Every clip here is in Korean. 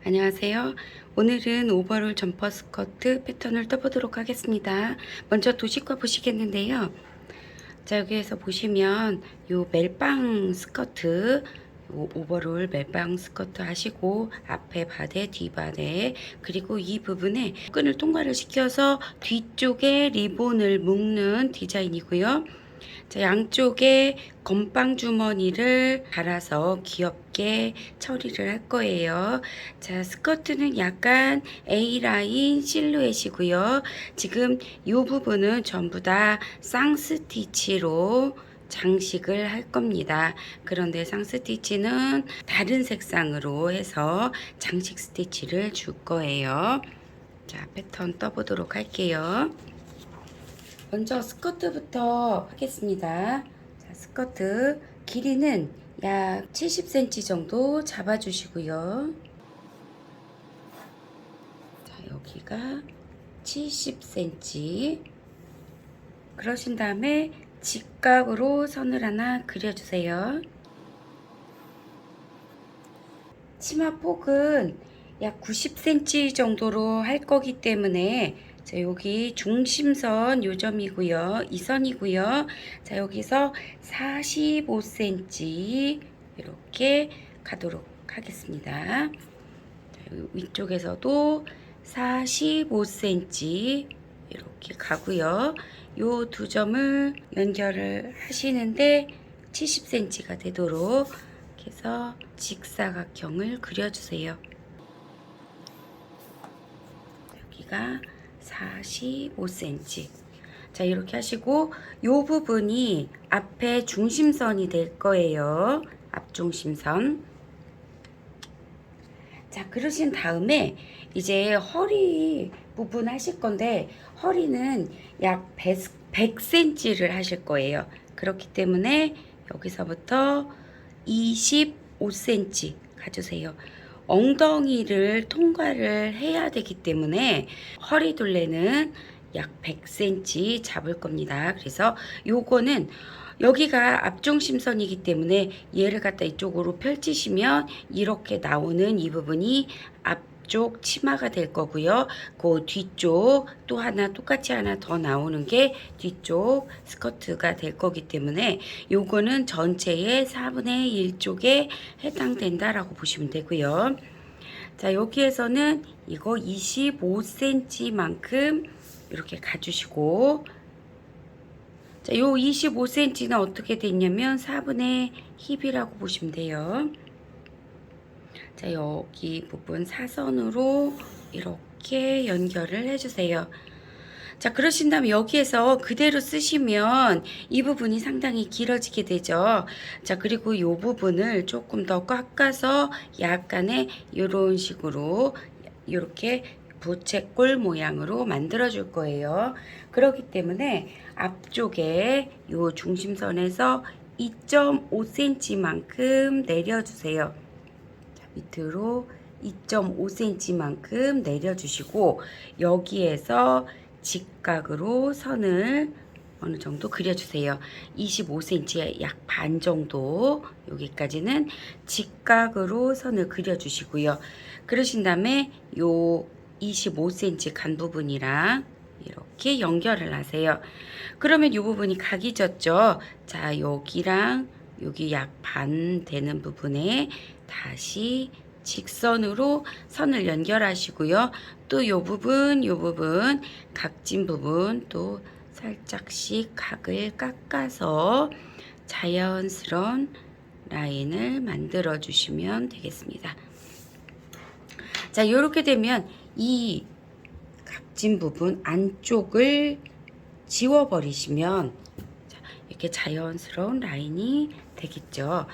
안녕하세요. 오늘은 오버롤 점퍼 스커트 패턴을 떠보도록 하겠습니다. 먼저 도식과 보시겠는데요. 자, 여기에서 보시면 요 멜빵 스커트, 요 오버롤 멜빵 스커트 하시고 앞에 바데, 뒷바데, 그리고 이 부분에 끈을 통과를 시켜서 뒤쪽에 리본을 묶는 디자인이고요. 자, 양쪽에 건빵 주머니를 달아서 귀엽게 처리를 할 거예요. 자, 스커트는 약간 A라인 실루엣이고요. 지금 이 부분은 전부 다 쌍스티치로 장식을 할 겁니다. 그런데 쌍스티치는 다른 색상으로 해서 장식 스티치를 줄 거예요. 자, 패턴 떠보도록 할게요. 먼저 스커트부터 하겠습니다. 자, 스커트 길이는 약 70cm 정도 잡아주시고요. 자, 여기가 70cm. 그러신 다음에 직각으로 선을 하나 그려주세요. 치마 폭은 약 90cm 정도로 할 거기 때문에 자, 여기 중심선 요점이고요. 이 선이고요. 자, 여기서 45cm 이렇게 가도록 하겠습니다. 자, 위쪽에서도 45cm 이렇게 가고요. 요 두 점을 연결을 하시는데 70cm가 되도록 해서 직사각형을 그려주세요. 여기가 45cm. 자, 이렇게 하시고 요 부분이 앞에 중심선이 될 거예요. 앞중심선. 자, 그러신 다음에 이제 허리 부분 하실 건데 허리는 약 100cm를 하실 거예요. 그렇기 때문에 여기서부터 25cm 가주세요. 엉덩이를 통과를 해야 되기 때문에 허리 둘레는 약 100cm 잡을 겁니다. 그래서 요거는 여기가 앞중심선이기 때문에 얘를 갖다 이쪽으로 펼치시면 이렇게 나오는 이 부분이 앞쪽 치마가 될 거고요. 그 뒤쪽 또 하나 똑같이 하나 더 나오는 게 뒤쪽 스커트가 될 거기 때문에 요거는 전체의 4분의 1 쪽에 해당된다라고 보시면 되고요. 자, 여기에서는 이거 25cm만큼 이렇게 가주시고 자, 요 25cm는 어떻게 됐냐면 4분의 힙이라고 보시면 돼요. 자, 여기 부분 사선으로 이렇게 연결을 해주세요. 자, 그러신 다음에 여기에서 그대로 쓰시면 이 부분이 상당히 길어지게 되죠. 자, 그리고 이 부분을 조금 더 깎아서 약간의 이런 식으로 이렇게 부채꼴 모양으로 만들어 줄 거예요. 그렇기 때문에 앞쪽에 이 중심선에서 2.5cm만큼 내려주세요. 자, 밑으로 2.5cm만큼 내려주시고 여기에서 직각으로 선을 어느 정도 그려주세요. 25cm의 약 반 정도 여기까지는 직각으로 선을 그려주시고요. 그러신 다음에 요 25cm 간 부분이랑 이렇게 연결을 하세요. 그러면 이 부분이 각이 졌죠. 자, 여기랑 여기 약 반 되는 부분에 다시 직선으로 선을 연결하시고요. 또 요 부분, 각진 부분 또 살짝씩 각을 깎아서 자연스러운 라인을 만들어 주시면 되겠습니다. 자, 이렇게 되면 이 각진 부분 안쪽을 지워버리시면 이렇게 자연스러운 라인이 되겠죠.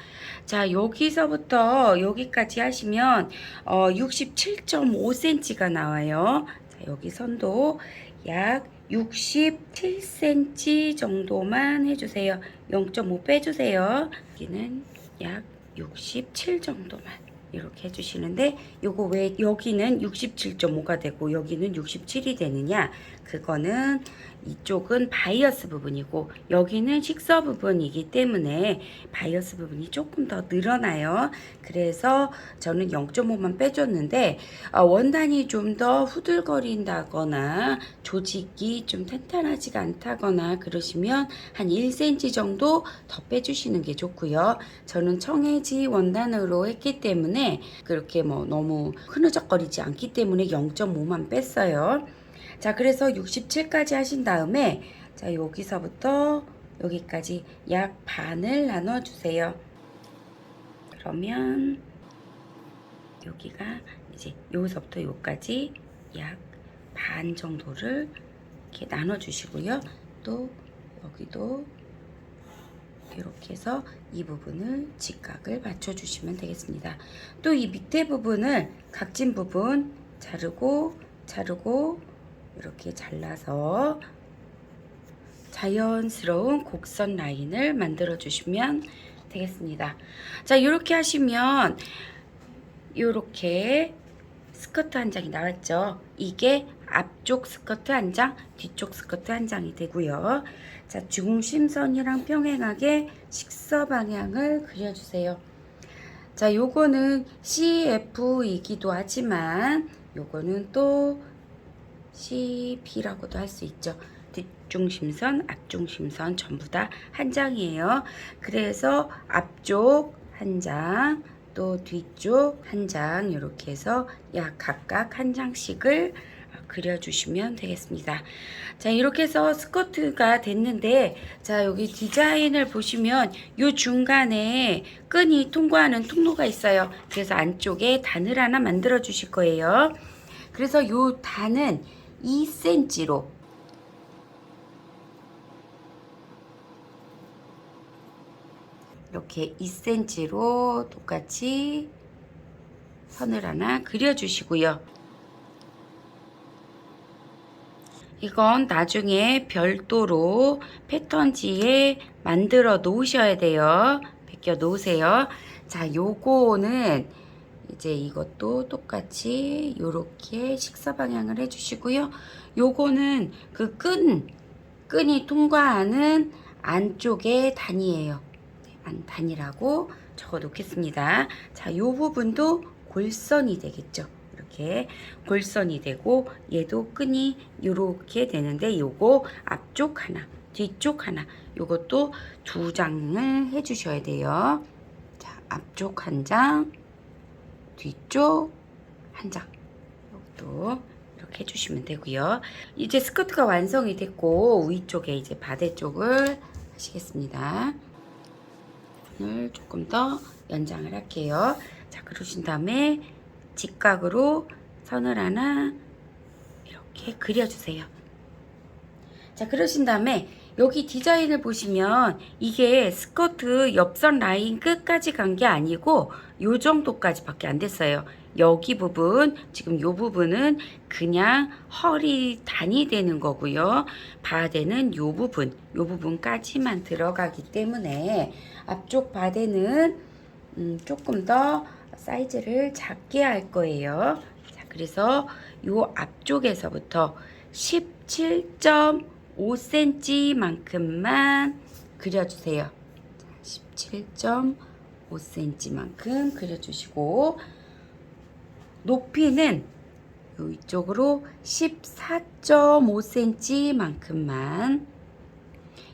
자, 여기서부터 여기까지 하시면 67.5cm가 나와요. 자, 여기 선도 약 67cm 정도만 해주세요. 0.5 빼주세요. 여기는 약 67 정도만. 이렇게 해주시는데, 요거 왜 여기는 67.5가 되고 여기는 67이 되느냐, 그거는 이쪽은 바이어스 부분이고 여기는 식서 부분이기 때문에 바이어스 부분이 조금 더 늘어나요. 그래서 저는 0.5만 빼줬는데, 원단이 좀 더 후들거린다거나 조직이 좀 탄탄하지가 않다거나 그러시면 한 1cm 정도 더 빼주시는 게 좋고요. 저는 청해지 원단으로 했기 때문에 그렇게 뭐 너무 흐느적거리지 않기 때문에 0.5만 뺐어요. 자, 그래서 67까지 하신 다음에, 자, 여기서부터 여기까지 약 반을 나눠주세요. 그러면 여기가 이제 여기서부터 여기까지 약 반 정도를 이렇게 나눠주시고요. 또 여기도 이렇게 해서 이 부분을 직각을 맞춰주시면 되겠습니다. 또 이 밑에 부분을 각진 부분 자르고 이렇게 잘라서 자연스러운 곡선 라인을 만들어 주시면 되겠습니다. 자, 이렇게 하시면 이렇게 스커트 한 장이 나왔죠. 이게 앞쪽 스커트 한 장, 뒤쪽 스커트 한 장이 되고요. 자, 중심선이랑 평행하게 식서 방향을 그려주세요. 자, 요거는 CF이기도 하지만 요거는 또 CB라고도 할 수 있죠. 뒷중심선, 앞중심선 전부 다 한 장이에요. 그래서 앞쪽 한 장, 또 뒤쪽 한 장, 이렇게 해서 약 각각 한 장씩을 그려주시면 되겠습니다. 자, 이렇게 해서 스커트가 됐는데, 자, 여기 디자인을 보시면 요 중간에 끈이 통과하는 통로가 있어요. 그래서 안쪽에 단을 하나 만들어 주실 거예요. 그래서 요 단은 2cm로 이렇게 2cm로 똑같이 선을 하나 그려주시고요. 이건 나중에 별도로 패턴지에 만들어 놓으셔야 돼요. 베껴 놓으세요. 자, 요거는 이제 이것도 똑같이 요렇게 식사 방향을 해주시고요. 요거는 그 끈이 통과하는 안쪽의 단이에요. 단이라고 적어 놓겠습니다. 자, 요 부분도 골선이 되겠죠. 이렇게 골선이 되고, 얘도 끈이 요렇게 되는데, 요거 앞쪽 하나, 뒤쪽 하나, 요것도 두 장을 해 주셔야 돼요. 자, 앞쪽 한 장, 뒤쪽 한 장, 이것도 이렇게 해주시면 되고요. 이제 스커트가 완성이 됐고, 위쪽에 이제 바디 쪽을 하시겠습니다. 오늘 조금 더 연장을 할게요. 자, 그러신 다음에 직각으로 선을 하나 이렇게 그려주세요. 자, 그러신 다음에 여기 디자인을 보시면 이게 스커트 옆선 라인 끝까지 간 게 아니고 요 정도까지 밖에 안 됐어요. 여기 부분, 지금 요 부분은 그냥 허리 단이 되는 거고요. 바데는 요 부분까지만 들어가기 때문에 앞쪽 바데는 조금 더 사이즈를 작게 할 거예요. 자, 그래서 요 앞쪽에서부터 17.5cm만큼만 그려주세요. 17.5cm만큼 그려주시고, 높이는 이쪽으로 14.5cm만큼만.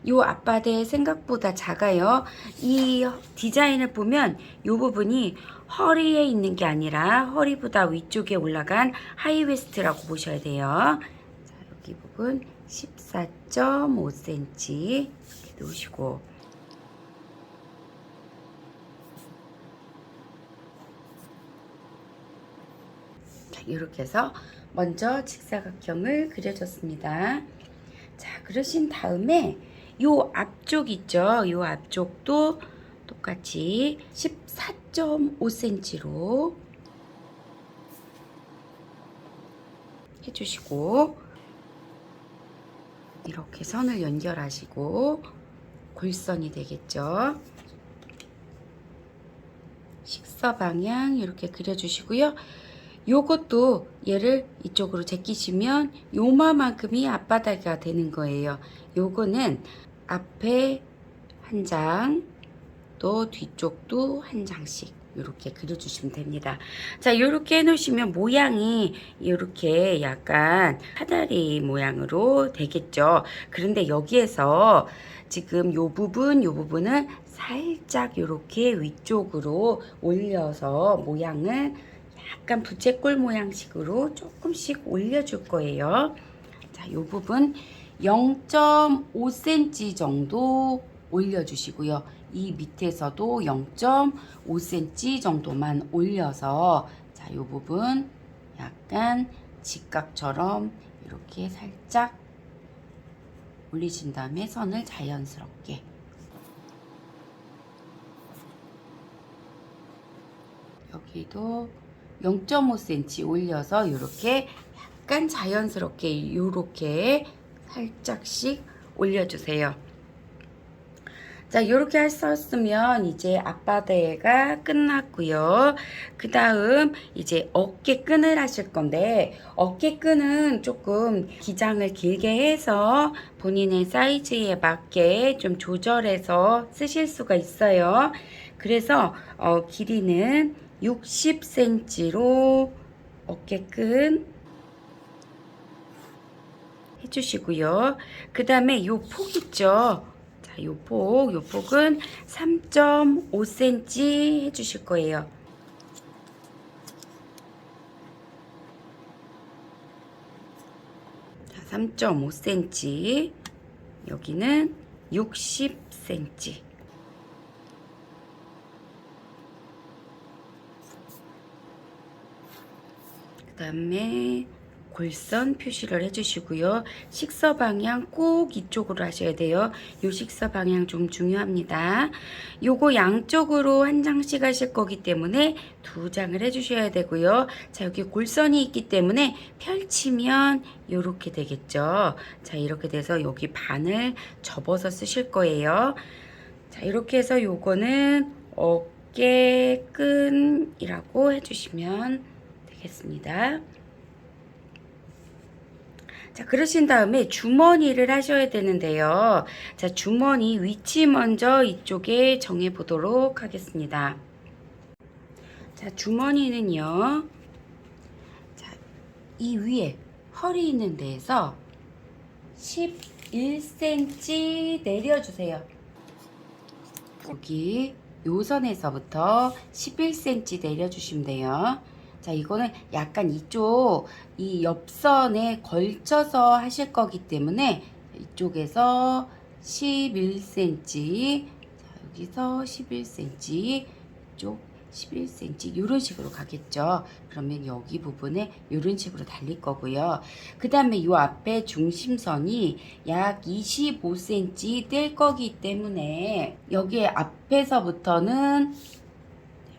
요 앞바데 생각보다 작아요. 이 디자인을 보면 요 부분이 허리에 있는 게 아니라 허리보다 위쪽에 올라간 하이웨스트라고 보셔야 돼요. 자, 여기 부분 14.5cm 이렇게 놓으시고, 자, 이렇게 해서 먼저 직사각형을 그려줬습니다. 자, 그러신 다음에 요 앞쪽 있죠? 요 앞쪽도 똑같이 14.5cm로 해주시고, 이렇게 선을 연결하시고 골선이 되겠죠? 식사 방향 이렇게 그려주시고요. 요것도 얘를 이쪽으로 제끼시면 요마만큼이 앞바다가 되는 거예요. 요거는 앞에 한 장, 또 뒤쪽도 한 장씩 이렇게 그려주시면 됩니다. 자, 이렇게 해놓으시면 모양이 이렇게 약간 사다리 모양으로 되겠죠. 그런데 여기에서 지금 요 부분은 살짝 이렇게 위쪽으로 올려서 모양을 약간 부채꼴 모양식으로 조금씩 올려줄 거예요. 자, 요 부분 0.5cm 정도 올려주시고요. 이 밑에서도 0.5cm 정도만 올려서 자, 요 부분 약간 직각처럼 이렇게 살짝 올리신 다음에 선을 자연스럽게 여기도 0.5cm 올려서 이렇게 약간 자연스럽게 이렇게 살짝씩 올려주세요. 자, 이렇게 하셨으면 이제 앞바다가 끝났고요. 그 다음 이제 어깨끈을 하실 건데, 어깨끈은 조금 기장을 길게 해서 본인의 사이즈에 맞게 좀 조절해서 쓰실 수가 있어요. 그래서 길이는 60cm로 어깨끈 해주시고요. 그 다음에 요 폭 있죠? 자, 요 폭은 3.5cm 해주실 거예요. 자, 3.5cm. 여기는 60cm. 그 다음에 골선 표시를 해주시고요. 식서 방향 꼭 이쪽으로 하셔야 돼요. 요 식서 방향 좀 중요합니다. 요거 양쪽으로 한 장씩 하실 거기 때문에 두 장을 해주셔야 되고요. 자, 여기 골선이 있기 때문에 펼치면 요렇게 되겠죠. 자, 이렇게 돼서 여기 반을 접어서 쓰실 거예요. 자, 이렇게 해서 요거는 어깨끈이라고 해주시면 되겠습니다. 자, 그러신 다음에 주머니를 하셔야 되는데요. 자, 주머니 위치 먼저 이쪽에 정해 보도록 하겠습니다. 자, 주머니는요. 자, 이 위에 허리 있는 데에서 11cm 내려주세요. 여기 요 선에서부터 11cm 내려주시면 돼요. 자, 이거는 약간 이쪽 이 옆선에 걸쳐서 하실 거기 때문에 이쪽에서 11cm, 자, 여기서 11cm, 이쪽 11cm 이런 식으로 가겠죠. 그러면 여기 부분에 이런 식으로 달릴 거고요. 그 다음에 이 앞에 중심선이 약 25cm 뗄 거기 때문에 여기 앞에서부터는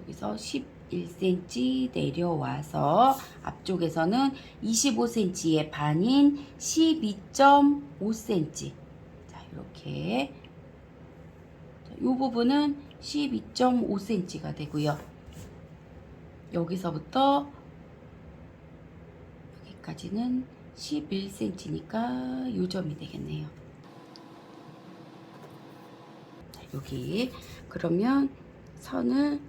여기서 11cm 내려와서 앞쪽에서는 25cm의 반인 12.5cm. 자, 이렇게 이 부분은 12.5cm가 되고요. 여기서부터 여기까지는 11cm니까 요 점이 되겠네요. 자, 여기 그러면 선을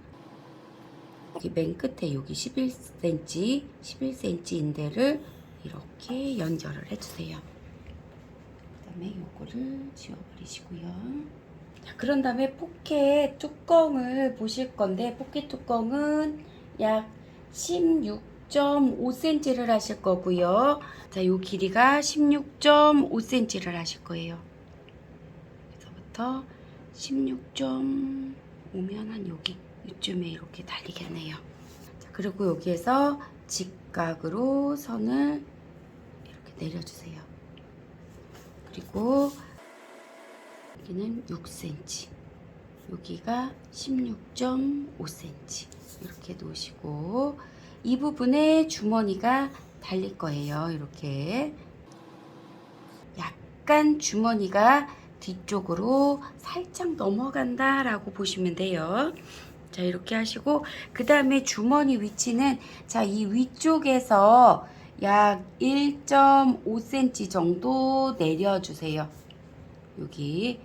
여기 맨 끝에 여기 11cm 인데를 이렇게 연결을 해주세요. 그 다음에 요거를 지워버리시고요. 자, 그런 다음에 포켓 뚜껑을 보실 건데, 포켓 뚜껑은 약 16.5cm를 하실 거고요. 자, 요 길이가 16.5cm를 하실 거예요. 여기서부터 16.5면 한 여기 이쯤에 이렇게 달리겠네요. 자, 그리고 여기에서 직각으로 선을 이렇게 내려주세요. 그리고 여기는 6cm, 여기가 16.5cm 이렇게 놓으시고 이 부분에 주머니가 달릴 거예요. 이렇게 약간 주머니가 뒤쪽으로 살짝 넘어간다 라고 보시면 돼요. 자, 이렇게 하시고, 그 다음에 주머니 위치는, 자, 이 위쪽에서 약 1.5cm 정도 내려주세요. 여기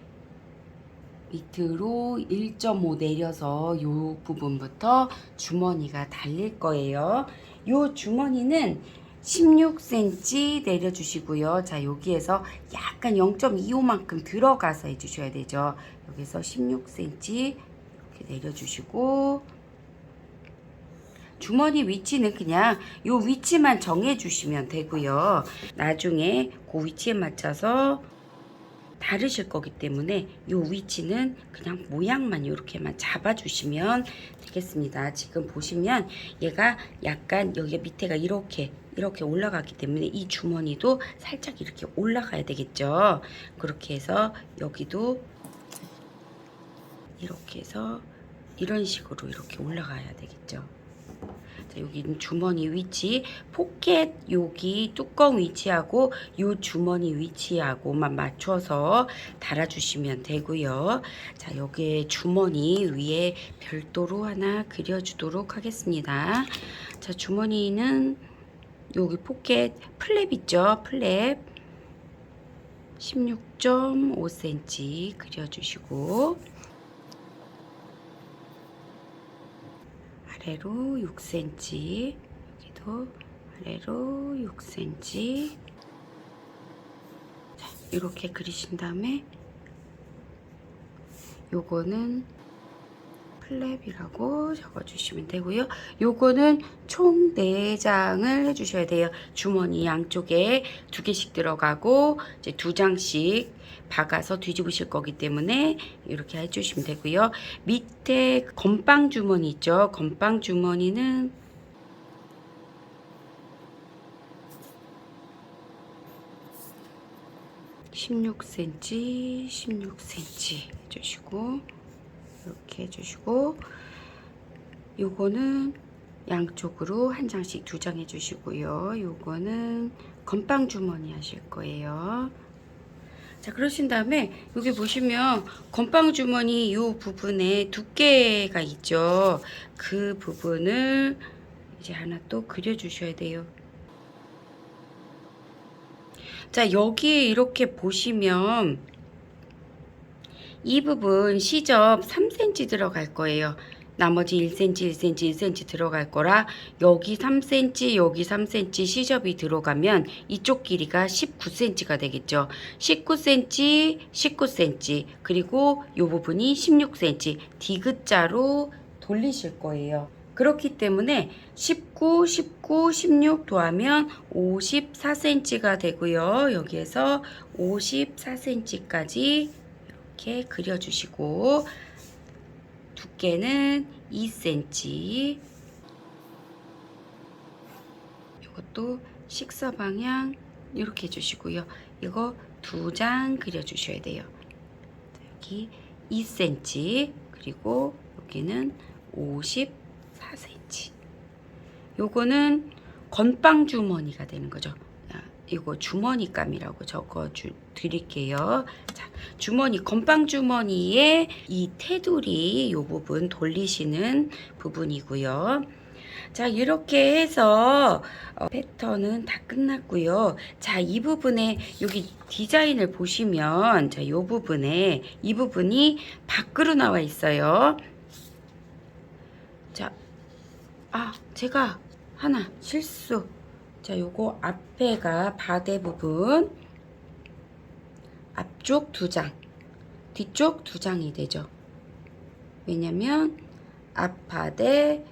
밑으로 1.5 내려서 요 부분부터 주머니가 달릴 거예요. 요 주머니는 16cm 내려주시고요. 자, 여기에서 약간 0.25만큼 들어가서 해주셔야 되죠. 여기서 16cm 이렇게 내려주시고, 주머니 위치는 그냥 요 위치만 정해주시면 되고요. 나중에 그 위치에 맞춰서 다르실 거기 때문에 요 위치는 그냥 모양만 이렇게만 잡아주시면 되겠습니다. 지금 보시면 얘가 약간 여기 밑에가 이렇게 올라가기 때문에 이 주머니도 살짝 이렇게 올라가야 되겠죠. 그렇게 해서 여기도 이렇게 해서 이런 식으로 이렇게 올라가야 되겠죠. 자, 여기는 주머니 위치, 포켓 여기 뚜껑 위치하고 요 주머니 위치하고만 맞춰서 달아주시면 되고요. 자, 여기에 주머니 위에 별도로 하나 그려주도록 하겠습니다. 자, 주머니는 여기 포켓 플랩 있죠? 플랩 16.5cm 그려주시고, 아래로 6cm, 여기도 아래로 6cm. 자, 이렇게 그리신 다음에 요거는 플랩이라고 적어주시면 되고요. 요거는 총 4장을 해주셔야 돼요. 주머니 양쪽에 2개씩 들어가고 이제 2장씩 박아서 뒤집으실 거기 때문에 이렇게 해주시면 되고요. 밑에 건빵 주머니 있죠. 건빵 주머니는 16cm, 16cm 해주시고, 이렇게 해주시고, 요거는 양쪽으로 한 장씩 2장 해주시고요. 요거는 건빵 주머니 하실 거예요. 자, 그러신 다음에 여기 보시면 건빵 주머니 요 부분에 두께가 있죠. 그 부분을 이제 하나 또 그려주셔야 돼요. 자, 여기에 이렇게 보시면 이 부분 시접 3cm 들어갈 거예요. 나머지 1cm, 1cm, 1cm 들어갈 거라 여기 3cm, 여기 3cm 시접이 들어가면 이쪽 길이가 19cm가 되겠죠. 19cm, 19cm 그리고 이 부분이 16cm 디귿자로 돌리실 거예요. 그렇기 때문에 19, 19, 16 더하면 54cm가 되고요. 여기에서 54cm까지 이렇게 그려주시고, 두께는 2cm, 이것도 식사 방향 이렇게 해주시고요. 이거 2장 그려주셔야 돼요. 여기 2cm, 그리고 여기는 54cm. 요거는 건빵 주머니가 되는 거죠. 이거 주머니감이라고 적어 드릴게요. 자, 주머니, 건빵 주머니에 이 테두리 요 부분 돌리시는 부분이고요. 자, 이렇게 해서 패턴은 다 끝났고요. 자, 이 부분에 여기 디자인을 보시면, 자, 요 부분에 이 부분이 밖으로 나와 있어요. 자, 제가 하나 실수. 자, 요거 앞에가 바데 부분, 앞쪽 2장, 뒤쪽 2장이 되죠. 왜냐면 앞바데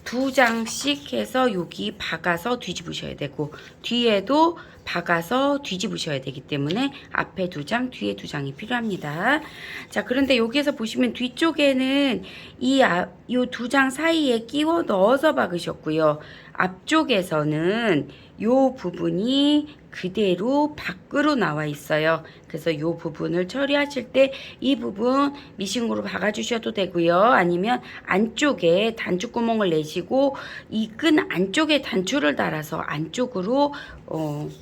2장씩 해서 여기 박아서 뒤집으셔야 되고, 뒤에도 박아서 뒤집으셔야 되기 때문에 앞에 2장, 뒤에 2장이 필요합니다. 자, 그런데 여기에서 보시면 뒤쪽에는 이 2장 사이에 끼워 넣어서 박으셨고요. 앞쪽에서는 요 부분이 그대로 밖으로 나와 있어요. 그래서 이 부분을 처리하실 때 이 부분 미싱으로 박아주셔도 되고요. 아니면 안쪽에 단추구멍을 내시고 이 끈 안쪽에 단추를 달아서 안쪽으로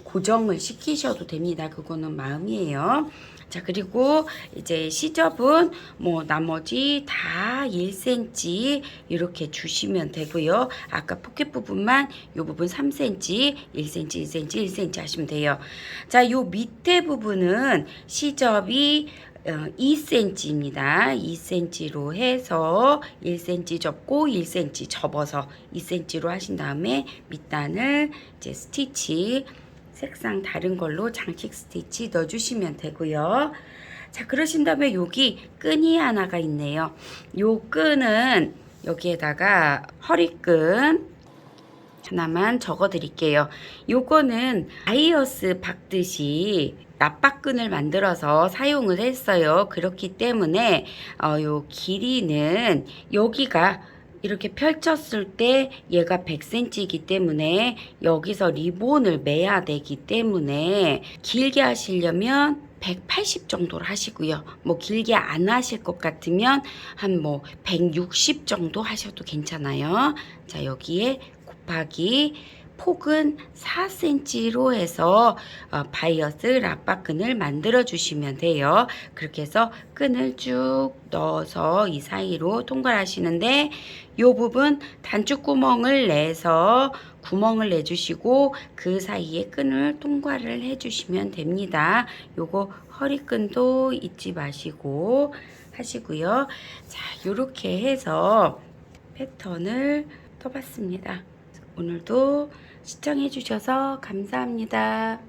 고정을 시키셔도 됩니다. 그거는 마음이에요. 자, 그리고 이제 시접은 뭐 나머지 다 1cm 이렇게 주시면 되고요. 아까 포켓 부분만 요 부분 3cm, 1cm, 1cm, 1cm 하시면 돼요. 자, 요 밑에 부분은 시접이 2cm입니다. 2cm로 해서 1cm 접고 1cm 접어서 2cm로 하신 다음에 밑단을 이제 스티치 색상 다른 걸로 장식 스티치 넣어주시면 되고요. 자, 그러신 다음에 여기 끈이 하나가 있네요. 요 끈은 여기에다가 허리끈 하나만 적어 드릴게요. 요거는 바이어스 박듯이 납박끈을 만들어서 사용을 했어요. 그렇기 때문에 요 길이는 여기가 이렇게 펼쳤을 때 얘가 100cm이기 때문에 여기서 리본을 매야 되기 때문에 길게 하시려면 180 정도로 하시고요. 뭐 길게 안 하실 것 같으면 한 뭐 160 정도 하셔도 괜찮아요. 자, 여기에 곱하기 폭은 4cm로 해서 바이어스 랍바끈을 만들어 주시면 돼요. 그렇게 해서 끈을 쭉 넣어서 이 사이로 통과하시는데 이 부분 단추구멍을 내서 구멍을 내주시고 그 사이에 끈을 통과를 해주시면 됩니다. 요거 허리끈도 잊지 마시고 하시고요. 자, 요렇게 해서 패턴을 떠봤습니다. 오늘도 시청해 주셔서 감사합니다.